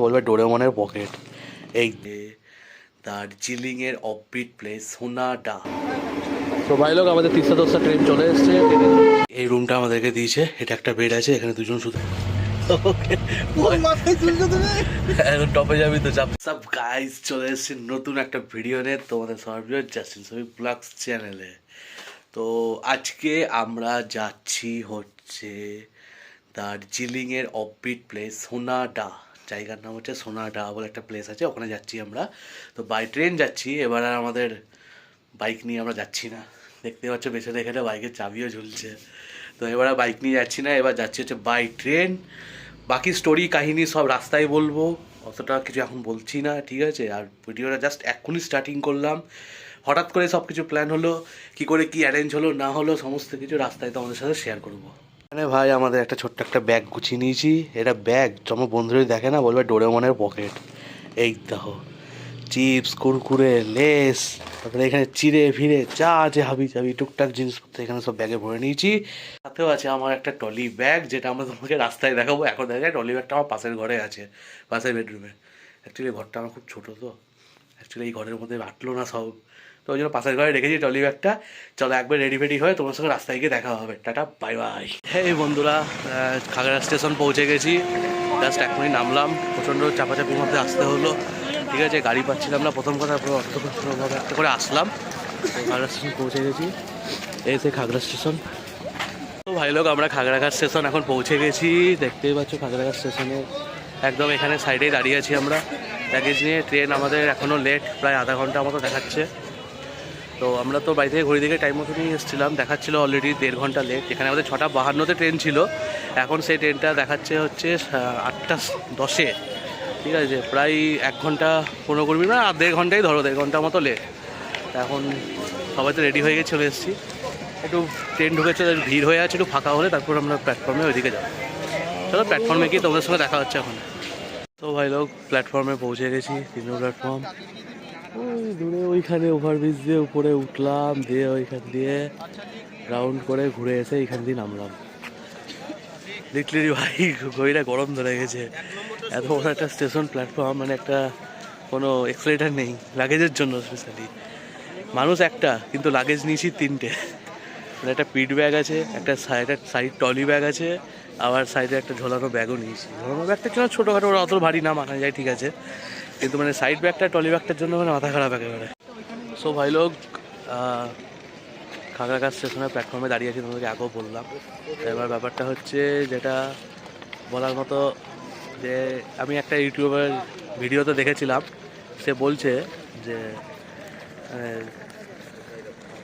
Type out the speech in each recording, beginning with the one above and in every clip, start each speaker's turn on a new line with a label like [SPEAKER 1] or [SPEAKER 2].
[SPEAKER 1] বলবে ডোরেমনের পকেট। এই দার্জিলিং এর অফবিট প্লেস সোনাডা। তো ভাই লোক আমাদের 310 ট্রেন চলে এসছে। এই রুমটা আমাদেরকে দিয়েছে, এটা একটা বেড আছে, এখানে দুজন শুধু। এখন টপে যাবি তো চাপ। সব গাইস চলে এসছে নতুন একটা ভিডিও নিয়ে তোমাদের সবাই জাস্টিন ছবি ব্লগস চ্যানেলে। তো আজকে আমরা যাচ্ছি হচ্ছে দার্জিলিং এর অফবিট প্লেস সোনাডা। জায়গার নাম হচ্ছে সোনাডা বলে একটা প্লেস আছে, ওখানে যাচ্ছি আমরা। তো বাই ট্রেন যাচ্ছি, এবার আর আমাদের বাইক নিয়ে আমরা যাচ্ছি না। দেখতে পাচ্ছ পেছনে এখানে বাইকের চাবিও ঝুলছে। তো এবার আর বাইক নিয়ে যাচ্ছি না, এবার যাচ্ছি হচ্ছে বাই ট্রেন। বাকি স্টোরি কাহিনী সব রাস্তায় বলবো, অতটা কিছু এখন বলছি না, ঠিক আছে? আর ভিডিওটা জাস্ট এখনই স্টার্টিং করলাম, হঠাৎ করে সব কিছু প্ল্যান হলো, কি করে কি অ্যারেঞ্জ হলো না হলো সমস্ত কিছু রাস্তায় তোমাদের সাথে শেয়ার করবো। মানে ভাই আমাদের একটা ছোট্ট একটা ব্যাগ গুছিয়ে নিয়েছি। এটা ব্যাগ তোমার বন্ধুরাই দেখে না, বলবে ডোরেমনের পকেট। এই দেখো চিপস, কুরকুরে, লেস, তারপরে এখানে চিড়ে ফিরে যা আছে হাবি জাবি টুকটাক জিনিসপত্র এখানে সব ব্যাগে ভরে নিয়েছি। সাথেও আছে আমার একটা টলি ব্যাগ, যেটা আমরা তোমাকে রাস্তায় দেখাবো। এখন দেখা যায় টলি ব্যাগটা আমার পাশের ঘরে আছে, পাশের বেডরুমে। অ্যাকচুয়ালি ঘরটা আমার খুব ছোটো, তো অ্যাকচুয়ালি এই ঘরের মধ্যে বাটলো না সব, তো ওই জন্য পাশের ঘরে রেখেছি টলি ব্যাগটা। চলো একবার রেডি ফেডি হয়ে তোমার সঙ্গে রাস্তায় গিয়ে দেখা হবে। Tata bye by. হ্যাঁ বন্ধুরা, খাগড়া স্টেশন পৌঁছে গেছি। জাস্ট এখনই নামলাম, প্রচণ্ড চাপাচাপির মধ্যে আসতে হলো, ঠিক আছে? গাড়ি পাচ্ছিলাম না প্রথম কথা, অর্থভাবে একটা করে আসলাম। তো খাগড়া স্টেশন পৌঁছে গেছি, এই সে খাগড়া স্টেশন। তো ভাই লোক আমরা খাগড়াঘাট স্টেশন এখন পৌঁছে গেছি। দেখতেই পাচ্ছ খাগড়াঘাট স্টেশনে একদম এখানে সাইডেই দাঁড়িয়ে আছি আমরা প্যাকেজ নিয়ে। ট্রেন আমাদের এখনও লেট, প্রায় আধা ঘন্টা মতো দেখাচ্ছে। তো আমরা তো বাড়ি থেকে ঘড়ি দিকে টাইম মতো নিয়ে এসেছিলাম, দেখাচ্ছিলো অলরেডি 1.5 ঘন্টা লেট। এখানে আমাদের 6:52-তে ট্রেন ছিল, এখন সেই ট্রেনটা দেখাচ্ছে হচ্ছে 8:10-এ, ঠিক আছে? প্রায় 1 ঘন্টা 15 মিনিট, আর 1.5 ঘন্টাই ধরো, 1.5 ঘন্টার মতো লেট। এখন সবাই তো রেডি হয়ে গিয়ে চলে এসেছি। একটু ট্রেন ঢুকেছে, ভিড় হয়ে আছে, একটু ফাঁকা হলে তারপর আমরা প্ল্যাটফর্মে ওইদিকে যাবো। চলো প্ল্যাটফর্মে গিয়ে তোমাদের সঙ্গে দেখা হচ্ছে এখন। তো ভাই লোক প্ল্যাটফর্মে পৌঁছে গেছি, 3 নম্বর প্ল্যাটফর্ম। ওই দূরে ওইখানে ওভারব্রিজ দিয়ে উপরে উঠলাম, দিয়ে ওইখান দিয়ে রাউন্ড করে ঘুরে এসে এইখান দিয়ে নামলাম। লিটারালি ভাই ঘড়িটা গরম ধরে গেছে, এত বড় একটা স্টেশন প্ল্যাটফর্ম, মানে একটা কোনো এক্সেলেটার নেই লাগেজের জন্য স্পেশালি। মানুষ একটা, কিন্তু লাগেজ নিয়েছি 3টে। মানে একটা পিট ব্যাগ আছে, একটা সাইড টলি ব্যাগ আছে, আবার সাইডে একটা ঝোলানো ব্যাগও নিয়েছি। ঝোলানো ব্যাগটা কিনা ছোটোখাটো, ওরা অত ভারী না, মানা যায়, ঠিক আছে? কিন্তু মানে সাইড ব্যাগটা টলি ব্যাগটার জন্য মানে মাথা খারাপ একেবারে। সো ভাই লোক খাগড়াঘাট স্টেশনের প্ল্যাটফর্মে দাঁড়িয়ে আছি, তোমাদেরকে আগেও বললাম। এবার ব্যাপারটা হচ্ছে যেটা বলার মতো, যে আমি একটা ইউটিউবের ভিডিওতে দেখেছিলাম, সে বলছে যে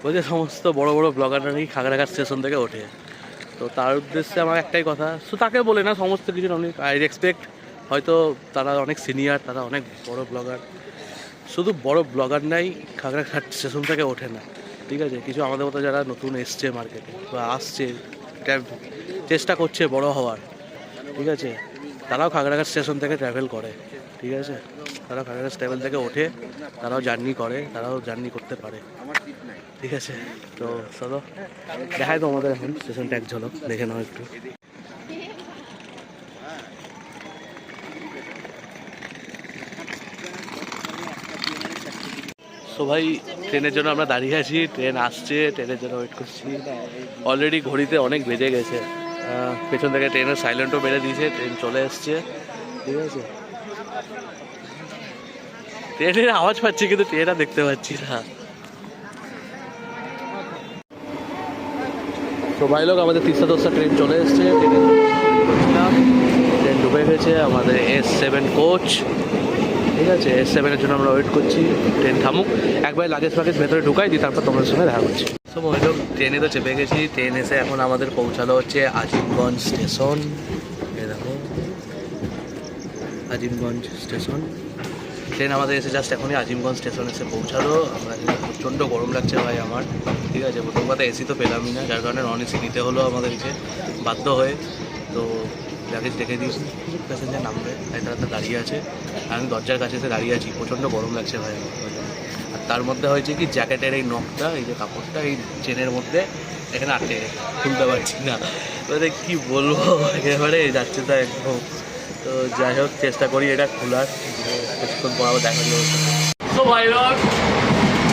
[SPEAKER 1] ওই যে সমস্ত বড় বড় ব্লগাররা নাকি খাগড়াঘাট স্টেশন থেকে ওঠে। তো তার উদ্দেশ্যে আমার একটাই কথা, তো তাকে বলে না, সমস্ত কিছু অনেক আই রেসপেক্ট, হয়তো তারা অনেক সিনিয়র, তারা অনেক বড় ব্লগার, শুধু বড় ব্লগার নাই খাগড়াঘাট স্টেশন থেকে ওঠে না, ঠিক আছে? কিছু আমাদের মতো যারা নতুন এসছে মার্কেটে বা আসছে, চেষ্টা করছে বড় হওয়ার, ঠিক আছে? তারাও খাগড়াঘাট স্টেশন থেকে ট্রাভেল করে, ঠিক আছে? তারাও খাগড়াঘাট স্টেশন থেকে ওঠে, তারাও জার্নি করে, তারাও জার্নি করতে পারে, ঠিক আছে? তো চলো দেখাই তো আমাদের এখন স্টেশনটা এক ঝলক দেখে নাও একটু। সো ভাই ট্রেনের জন্য আমরা দাঁড়িয়ে আছি, ট্রেন আসছে, ট্রেনের জন্য ওয়েট করছি। অলরেডি ঘড়িতে অনেক বেজে গেছে, পেছন থেকে ট্রেনের সাইলেন্টও বেড়ে দিয়েছে, ট্রেন চলে এসছে, ঠিক আছে? ট্রেনের আওয়াজ পাচ্ছি কিন্তু ট্রেনটা দেখতে পাচ্ছি না। তো ভাই লোক আমাদের 310 ট্রেন চলে এসছে, ট্রেন ঢুকে গেছে আমাদের S7 কোচ, ঠিক আছে? S7-এর জন্য আমরা ওয়েট করছি, ট্রেন থামুক, একবার লাগেজ ফাগেজ ভেতরে ঢুকাই দিই, তারপর তোমার সঙ্গে দেখা করছি। তো ওই লোক ট্রেনে তো চেপে গেছি, ট্রেন এসে এখন আমাদের পৌঁছালো হচ্ছে আজিমগঞ্জ স্টেশন। এই দেখো আজিমগঞ্জ স্টেশন, ট্রেন আমাদের এসে জাস্ট এখনই আজিমগঞ্জ স্টেশন এসে পৌঁছালো। আমরা প্রচণ্ড গরম লাগছে ভাই আমার, ঠিক আছে? প্রথম কথা এসি তো পেলামই না, যার কারণে নন এসি নিতে হলো আমাদেরকে বাধ্য হয়ে। তো লাগেজ দেখে দিয়েছি, প্যাসেঞ্জার নামবে, তারা দাঁড়িয়ে আছে, আমি দরজার কাছে এসে দাঁড়িয়ে আছি, প্রচণ্ড গরম লাগছে ভাই আমার। আর তার মধ্যে হয়েছে কি, জ্যাকেটের এই নখটা, এই যে কাপড়টা এই চেনের মধ্যে এখানে আটকে খুলতে পারছি না, মানে কী বলবো, একেবারে যাচ্ছে তো একদম তো যাই হোক চেষ্টা করি এটা খোলার, কিছুক্ষণ পর আবার দেখা যাবে। তো ভাই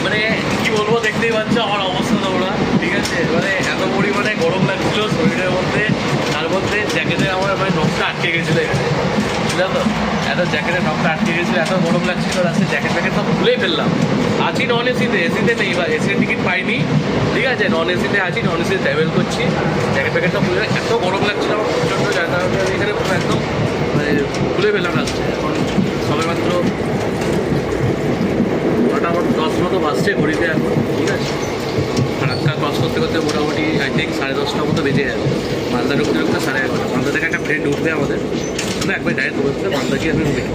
[SPEAKER 1] মানে কি বলবো, দেখতেই পাচ্ছ আমার অবস্থা তোমরা, ঠিক আছে? মানে এত পরিমাণে গরম লাগছিল শরীরের মধ্যে, তার মধ্যে জ্যাকেটে আমার মানে নখটা আটকে গেছিলো এখানে, বুঝলে তো? এত জ্যাকেটের নখটা আটকে গেছিলো, এত গরম লাগছিল, রাস্তায় জ্যাকেট প্যাকেট সব ভুলেই ফেললাম। আছি নন এসিতে, এসিতে নেই বা এসির টিকিট পাইনি, ঠিক আছে? নন এসিতে আছি, নন এসিতে ট্রাভেল করছি, জ্যাকেট প্যাকেট সব ভুলে, এত গরম লাগছিল আমার প্রচণ্ড, যার কারণে এখানে একদম মানে ভুলে ফেললাম রাস্তায়। এখন সবে মাত্র মোটামুটি 10 মতো বাজছে ঘড়িতে এখন, ঠিক আছে? ফারাক্কা ক্রস করতে করতে মোটামুটি আই থিঙ্ক 10:30টার মতো বেজে যাবে। মালদা ঢুকতে ঢুকতে 11:30। মালদা থেকে একটা ট্রেন উঠবে আমাদের, আমরা একবার ডাইরেক্ট ঢুকতে মালদা গিয়ে আমি উঠে।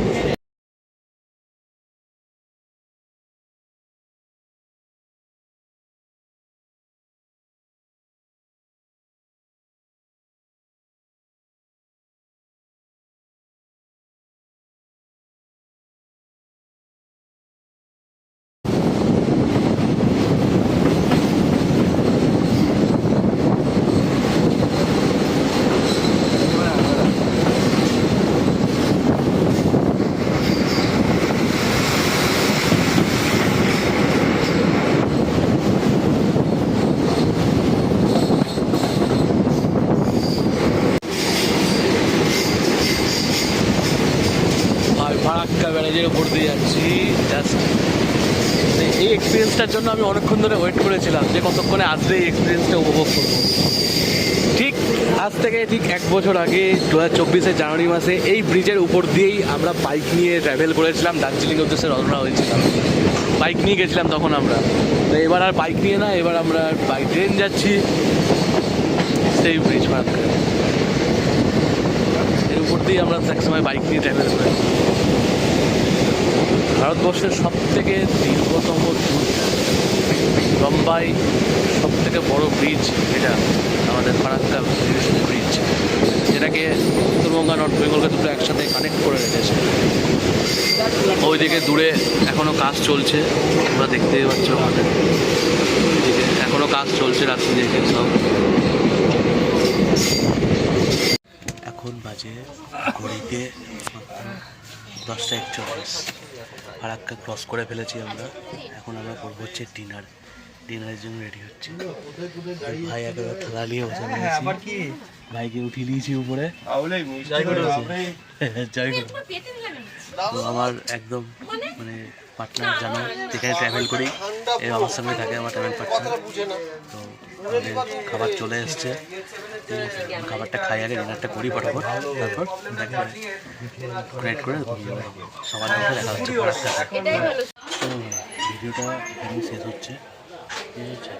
[SPEAKER 1] ফারাক্কা ব্যারেজের উপর দিয়ে যাচ্ছি জাস্ট। এই এক্সপিরিয়েন্সটার জন্য আমি অনেকক্ষণ ধরে ওয়েট করেছিলাম যে কতক্ষণে আসলে এই এক্সপিরিয়েন্সটা উপভোগ করবো। ঠিক আজ থেকে ঠিক 1 বছর আগে 2024-এর জানুয়ারি মাসে এই ব্রিজের উপর দিয়েই আমরা বাইক নিয়ে ট্রাভেল করেছিলাম, দার্জিলিংয়ের উদ্দেশ্যে রওনা হয়েছিলাম। বাইক নিয়ে গেছিলাম তখন আমরা। তো এবার আর বাইক নিয়ে না, এবার আমরা বাই ট্রেন যাচ্ছি সেই ব্রিজ ফারাক্কা, এর উপর দিয়েই আমরা একসময় বাইক নিয়ে ট্রাভেল করেছি। ভারতবর্ষের সবথেকে দীর্ঘতম লম্বাই সবথেকে বড় ব্রিজ এটা আমাদের ফারাক্কা ব্রিজ, যেটাকে উত্তরবঙ্গ আর নর্থ বেঙ্গলকে দুটো একসাথে কানেক্ট করে রেখেছে। ওইদিকে দূরে এখনও কাজ চলছে, তোমরা দেখতেই পাচ্ছ আমাদের ওইদিকে এখনও কাজ চলছে রাত্রি দিকে সব। এখন বাজে ঘড়িতে 10:41। ফারাক্কা ক্রস করে ফেলেছি আমরা। এখন আমরা করবো হচ্ছে ডিনারের জন্য রেডি হচ্ছে। ভাই একেবারে থালা নিয়ে বসে গেছি, ভাইকে উঠিয়ে দিয়েছি উপরে। তো আমার একদম মানে পার্টনার জানো, যেখানে ট্রাভেল করি এই আমার সঙ্গে থাকে আমার ট্রাভেল পার্টনার। তো খাবার চলে এসছে, ঠিক আছে? খাবারটা খাই আগে, ডিনারটা করি ফটাফট, তারপর ক্রিয়েট করে সবার মধ্যে দেখা হচ্ছে। তো ভিডিওটা এখানে শেষ হচ্ছে, ঠিক আছে?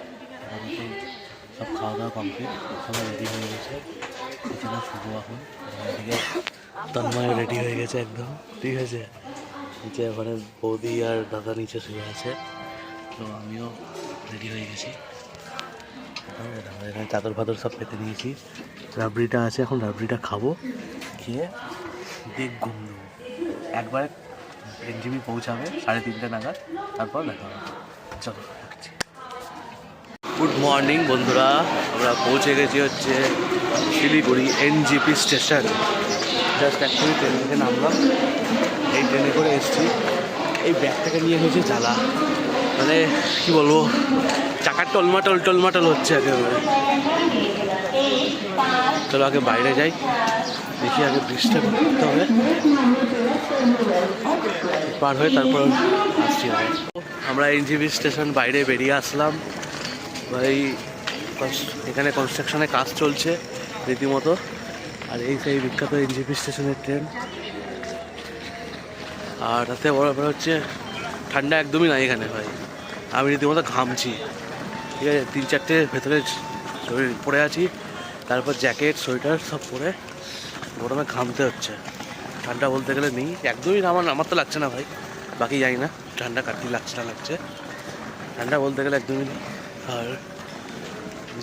[SPEAKER 1] সব খাওয়া দাওয়া কমপ্লিট, সবাই রেডি হয়ে গেছে। এখানে শুধু এখন এদিকে তন্ময় রেডি হয়ে গেছে একদম, ঠিক আছে? নিচে ওখানে বৌদি আর দাদা নিচে শুয়ে আছে। তো আমিও রেডি হয়ে গেছি, এখানে চাদর ফাদর সব পেতে নিয়েছি। রাবড়িটা আছে, এখন রাবড়িটা খাবো, খেয়ে দেখ ঘুম দেবো। একবারে এনজিবি পৌঁছাবে 3:30 নাগাদ, তারপর দেখা হবে। চলো রাখছি। গুড মর্নিং বন্ধুরা, আমরা পৌঁছে গেছি হচ্ছে Siliguri NJP station. Just actually train থেকে নামলাম, এই ট্রেনে করে এসেছি। এই ব্যাগটাকে নিয়ে হয়েছে জ্বালা, মানে কি বলবো, চাকার টলমাটল হচ্ছে একেবারে। চলো আগে বাইরে যাই, দেখি আগে ব্রিজটা করতে হবে, পার হয়ে তারপর আসছি হবে। আমরা এনজিপি স্টেশন বাইরে বেরিয়ে আসলাম। ভাই এখানে কনস্ট্রাকশনে কাজ চলছে রীতিমতো, আর এই সেই বিখ্যাত এনজিপি স্টেশনের ট্রেন। আর তাতে বড় ব্যাপার হচ্ছে ঠান্ডা একদমই নাই এখানে ভাই, আমি রীতিমতো ঘামছি, ঠিক আছে? 3-4টে ভেতরে শরীর পরে আছি, তারপর জ্যাকেট সোয়েটার সব পরে গরমে ঘামতে হচ্ছে। ঠান্ডা বলতে গেলে নেই একদমই, আমার তো লাগছে না ভাই, বাকি জানি না ঠান্ডা কাটতে লাগছে না লাগছে, ঠান্ডা বলতে গেলে একদমই নেই। আর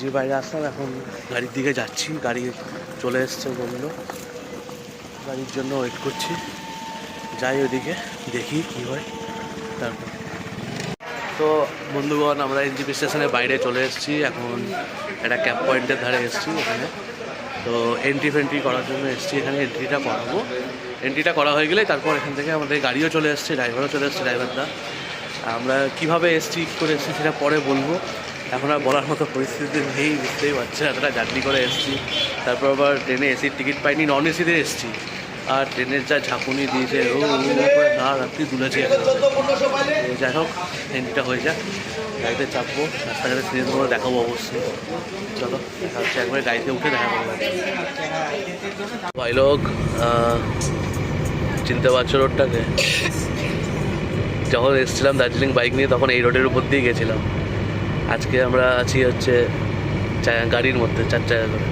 [SPEAKER 1] যে বাইরে আসলাম, এখন গাড়ির দিকে যাচ্ছি, গাড়ি চলে এসছে বললো, গাড়ির জন্য ওয়েট করছি। যাই ওইদিকে দেখি কী হয় তারপর। তো বন্ধুগণ, আমরা এনজিপি স্টেশনের বাইরে চলে এসেছি, এখন একটা ক্যাব পয়েন্টের ধারে এসেছি এখানে। তো এন্ট্রি ফেন্ট্রি করার জন্য এসেছি, এখানে এন্ট্রিটা করাবো, এন্ট্রিটা করা হয়ে গেলে তারপর এখান থেকে আমাদের গাড়িও চলে এসছে, ড্রাইভারও চলে এসছে, ড্রাইভারটা। আমরা কীভাবে এসছি কী করে এসছি সেটা পরে বলবো, এখন আর বলার মতো পরিস্থিতি নেই, বুঝতেই পারছে এতটা জার্নি করে এসছি। তারপর আবার ট্রেনে এসির টিকিট পাইনি, নন এসিতে এসছি। আর ট্রেনের যা ঝাঁকুনি দিয়েছে না রাত্রি তুলেছে। যাই হোক এন্ট্রিটা হয়ে যাক, গাড়িতে চাপবো, রাস্তাঘাটে সিরিজ করে দেখাবো অবশ্যই। চলো দেখা হচ্ছে, একবারে গাড়িতে উঠে দেখা করবো। ভাই লোক চিনতে পারছো রোডটাকে? যখন এসেছিলাম দার্জিলিং বাইক নিয়ে তখন এই রোডের উপর দিয়ে গেছিলাম। আজকে আমরা আছি হচ্ছে গাড়ির মধ্যে 4 চাকা করে।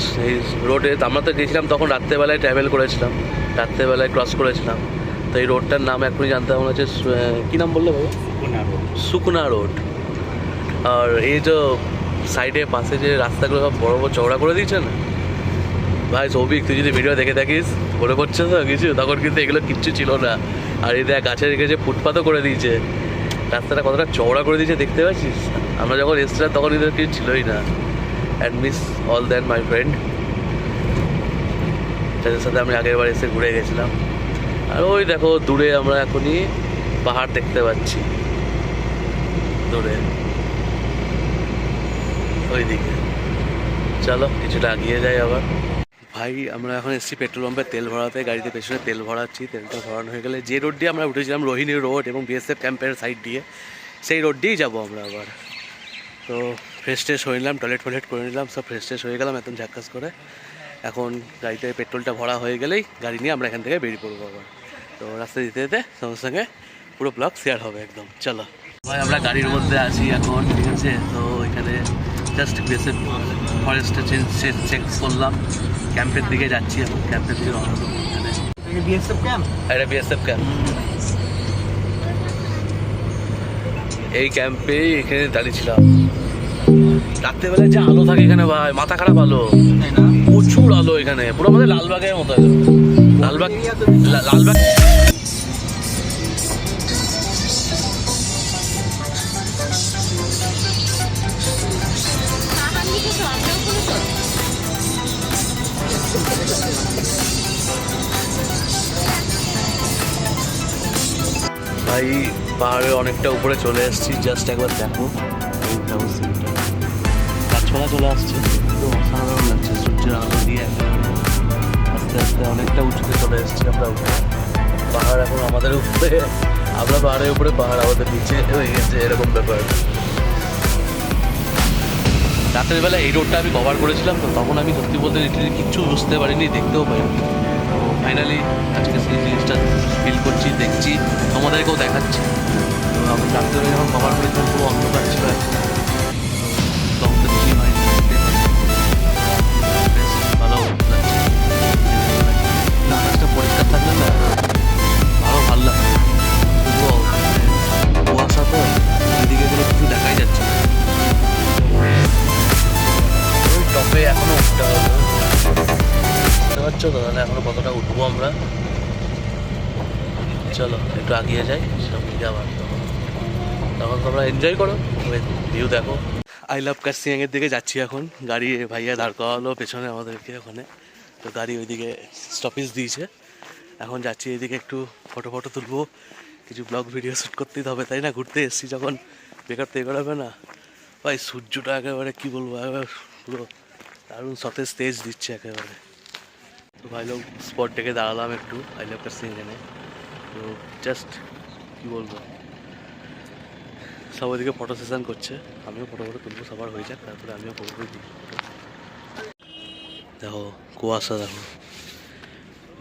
[SPEAKER 1] সেই রোডে আমরা তো গেছিলাম তখন রাত্রেবেলায় ট্রাভেল করেছিলাম, রাত্রেবেলায় ক্রস করেছিলাম। তো এই রোডটার নাম এখনই জানতে মনে হচ্ছে, কী নাম বললে ভাই? Sukuna road. আর এই যে সাইডে পাশে যে রাস্তাগুলো সব বড় বড় চওড়া করে দিয়েছে না ভাই, সৌভিক তুই যদি ভিডিও দেখে থাকিস মনে পড়ছে তো কিছু, তখন কিন্তু এগুলো কিচ্ছু ছিল না। আর এই দেখ গাছের রেখেছে, ফুটপাতও করে দিয়েছে, রাস্তাটা কতটা চওড়া করে দিয়েছে দেখতে পাচ্ছিস। আমরা যখন এসছিলাম তখন এদের কিছু ছিলই না। And miss all than my friend, যাদের সাথে আমি আগের বার এসে ঘুরে গেছিলাম। আর ওই দেখো দূরে আমরা এখনই পাহাড় দেখতে পাচ্ছি, দূরে ওইদিকে। চলো কিছুটা এগিয়ে যাই আবার। ভাই আমরা এখন এসেছি পেট্রোল পাম্পে তেল ভরাতে, গাড়িতে পেছনে তেল ভরাচ্ছি। তেলটা ভরানো হয়ে গেলে যে রোড দিয়ে আমরা উঠেছিলাম, রোহিণী রোড এবং বিএসএফ ক্যাম্পের সাইড দিয়ে, সেই রোড দিয়েই যাবো আমরা আবার। তো ফ্রেশ ট্রেশ হয়ে নিলাম, টয়লেট করে নিলাম, সব ফ্রেশ ট্রেশ হয়ে গেলাম একদম ঝাক্কাস করে। এখন গাড়িতে পেট্রোলটা ভরা হয়ে গেলেই গাড়ি নিয়ে আমরা এখান থেকে বেরিয়ে পড়বো আবার। তো রাস্তায় যেতে যেতে সঙ্গে সঙ্গে পুরো ব্লগ শেয়ার হবে একদম। চলো ভাই আমরা গাড়ির মধ্যে আছি এখন, ঠিক আছে। তো এখানে জাস্ট বিএসএফ ফরেস্টে চেক করলাম, ক্যাম্পের দিকে যাচ্ছি এখন, ক্যাম্পের দিকে রওনা দেবো। এটা বিএসএফ ক্যাম্প। এই ক্যাম্পে এখানে দাঁড়িয়েছিলাম। রাত্রেবেলায় যে আলো থাকে এখানে ভাই, মাথা খারাপ আলো, প্রচুর আলো এখানে, পুরো আমাদের লালবাগের মতো। লালবাগ ভাই পাহাড়ের অনেকটা উপরে চলে এসেছি, জাস্ট একবার দেখো গাছপালা চলে আসছে, তো অসাধারণ লাগছে সূর্যের আলো দিয়ে। আস্তে আস্তে অনেকটা উঁচুতে চলে এসেছি আমরা উপরে। পাহাড় এখন আমাদের উপরে, আমরা পাহাড়ের উপরে, পাহাড় আমাদের নিচে হয়ে গেছে, এরকম ব্যাপার। রাতের বেলা এই রোডটা আমি কভার করেছিলাম, তো তখন আমি সত্যি বলতে কিচ্ছু বুঝতে পারিনি, দেখতেও পাইনি। তো ফাইনালি আজকে সেই জিনিসটা ফিল করছি, দেখছি, তোমাদেরকেও দেখাচ্ছি। তো আমি রাত্রে যখন কভার করেছিলাম পুরো অন্ধকার ছিল, তখন তো কিছুই হয়নি, ভালো লাগছে। আকাশটা পরিষ্কার থাকলে না আরও ভালো লাগছে। কুয়াশা তো এদিকে কোনো কিছু দেখাই যাচ্ছে না। ওই টপে এখনো উঠতে হবে, বুঝতে পারছো তো? তাহলে এখনো কতটা উঠবো আমরা। চলো একটু আগিয়ে যাই, সব মিলে আবার তখন তোমরা এনজয় করো, ভিউ দেখো। আই লাভ কার্সিয়াংয়ের দিকে যাচ্ছি এখন। গাড়ি ভাইয়া দাঁড় করালো পেছনে আমাদেরকে ওখানে, তো গাড়ি ওইদিকে স্টপেজ দিয়েছে। এখন যাচ্ছি এদিকে, একটু ফটো তুলবো, কিছু ব্লগ ভিডিও শ্যুট করতেই হবে, তাই না? ঘুরতে এসেছি যখন, বেকার তো এগোড়াবে না ভাই। সূর্যটা একেবারে কী বলবো, একেবারে পুরো দারুণ সতেজ তেজ দিচ্ছে একেবারে। তো ভাই লোক স্পট ডেকে দাঁড়ালাম একটু আই লাভ কার্সিয়াং এখানে। তো জাস্ট কী বলবো, সব ওইদিকে ফটো সেশন করছে, আমিও ফটো তুলবো, সবার হয়ে যাক, তারপরে আমিও ফটো ফটো। দেখো কুয়াশা, দেখো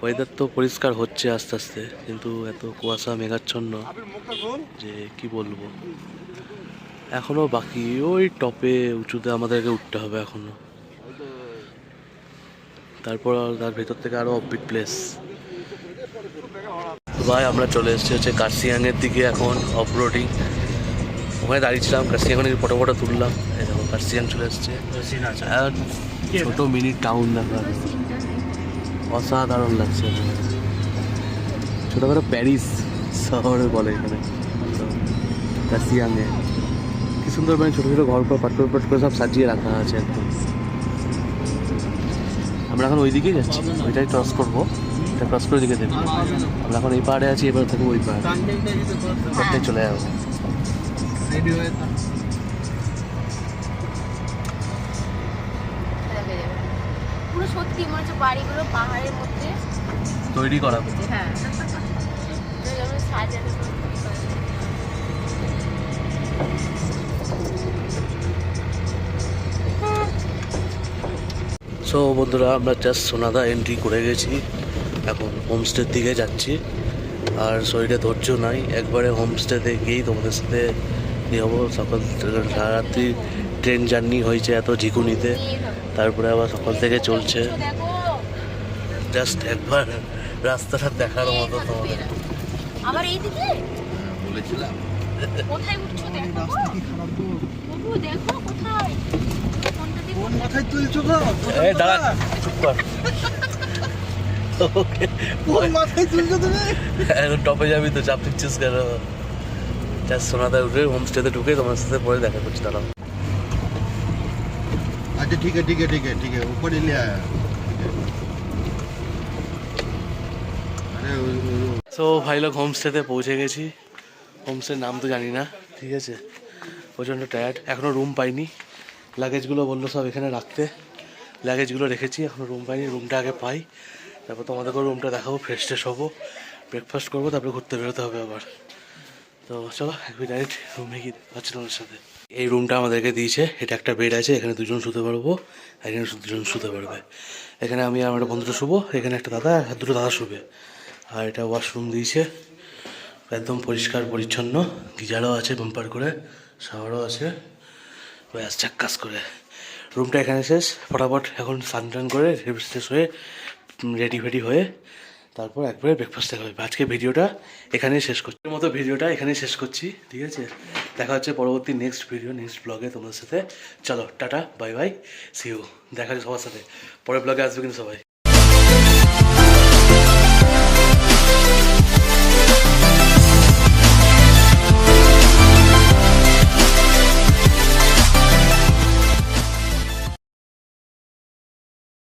[SPEAKER 1] ওয়েদার তো পরিষ্কার হচ্ছে আস্তে আস্তে, কিন্তু এত কুয়াশা মেঘাচ্ছন্ন যে কি বলবো। এখনো বাকি, ওই টপে উঁচুতে আমাদেরকে উঠতে হবে এখনো, তারপর তার ভেতর থেকে আরো অফবিট প্লেস। ভাই আমরা চলে এসেছি হচ্ছে কার্সিয়াংয়ের দিকে এখন, অফ রোডিং। ওখানে দাঁড়িয়েছিলাম, কার্সিয়াং ফটো তুললাম। এই দেখো কার্সিয়াং চলে এসছে, ছোট মিনি টাউন দেখা, অসাধারণ লাগছে। ছোটোখাটো প্যারিস শহরে বলে এখানে কার্সিয়াংয়ে। কি সুন্দর, মানে ছোটো ছোটো ঘর পাট করে সব সাজিয়ে রাখা আছে একদম। আমরা আমরা এখন ওই দিকেই যাচ্ছি, ওইটাই ক্রস করবো, এটা ক্রস করে দিকে দেবো। আমরা এখন এই পাহাড়ে আছি, এবার থাকবো ওই পাহাড়ে, একটাই চলে যাবো।
[SPEAKER 2] পুরো সত্যি মনে হচ্ছে বাড়িগুলো পাহাড়ের মধ্যে
[SPEAKER 1] তৈরি করা।
[SPEAKER 2] হ্যাঁ যেমন সাজানো
[SPEAKER 1] সো বন্ধুরা, আমরা জাস্ট সোনাদা এন্ট্রি করে গেছি, এখন হোমস্টের দিকে যাচ্ছি। আর শরীরে ধৈর্য নাই, একবারে হোমস্টেতে গিয়েই তোমাদের সাথে কী হবো। সকাল সারারাত্রি ট্রেন জার্নি হয়েছে এত ঝিকুনিতে, তারপরে আবার সকাল থেকে চলছে। জাস্ট একবার রাস্তাটা দেখার মতো তোমাদের।
[SPEAKER 2] আবার এইদিকে
[SPEAKER 1] বলেছিলাম
[SPEAKER 2] কোথায় উঠছো দেখো বাবু, দেখো কোথায় কোনটা দিয়ে
[SPEAKER 3] কোন মাথায় তুলছো গো?
[SPEAKER 1] এই দাঁড়া, চুপ কর। ওকে,
[SPEAKER 3] কোন মাথায় তুলছো তুমি?
[SPEAKER 1] এখন টপে যাবি তো, চাপ দিচ্ছিস কেন? জাস্ট সোনাদায় উঠে হোমস্টেতে ঢুকে তোমার সাথে পরে দেখা করছি, দাঁড়াও।
[SPEAKER 3] अच्छा ठीक है ठीक है ठीक है ठीक है ऊपर ही ले आया। अरे
[SPEAKER 1] সো ভাই লোক হোমস্টেতে পৌঁছে গেছি। হোমস্টের নাম তো জানি না, ঠিক আছে, প্রচণ্ড টায়ার্ড, এখনও রুম পাইনি। লাগেজগুলো বললো সব এখানে রাখতে, লাগেজগুলো রেখেছি, এখনও রুম পাইনি। রুমটা আগে পাই, তারপর তোমাদেরকে রুমটা দেখাবো, ফ্রেশ ট্রেশ হবো, ব্রেকফাস্ট করবো, তারপরে ঘুরতে বেরোতে হবে আবার। তো চলো একবার ডাইরেক্ট রুমে গিয়ে পাচ্ছি তোমার সাথে। এই রুমটা আমাদেরকে দিয়েছে, এটা একটা বেড আছে, এখানে দুজন শুতে পারবো, এখানে দুজন শুতে পারবে। এখানে আমি আর একটা বন্ধুটা শুবো, এখানে একটা দাদা আর দুটো দাদা শুবে। আর এটা ওয়াশরুম দিয়েছে, একদম পরিষ্কার পরিচ্ছন্ন, গিজারও আছে বাম্পার করে, শাওয়ারও আছে, ব্যাস চাক্কাস করে। রুমটা এখানে শেষ, ফটাফট এখন স্নান টান করে শেষ হয়ে রেডি ফেডি হয়ে তারপর একবারে ব্রেকফাস্ট দেখা হবে। আজকে ভিডিওটা এখানেই শেষ করছি, মতো ভিডিওটা এখানেই শেষ করছি, ঠিক আছে। দেখা হচ্ছে পরবর্তী নেক্সট ভিডিও, নেক্সট ব্লগে তোমাদের সাথে। চলো টাটা, বাই বাই, সি ইউ। দেখা হচ্ছে সবার সাথে, পরের ব্লগে আসবে কিন্তু সবাই।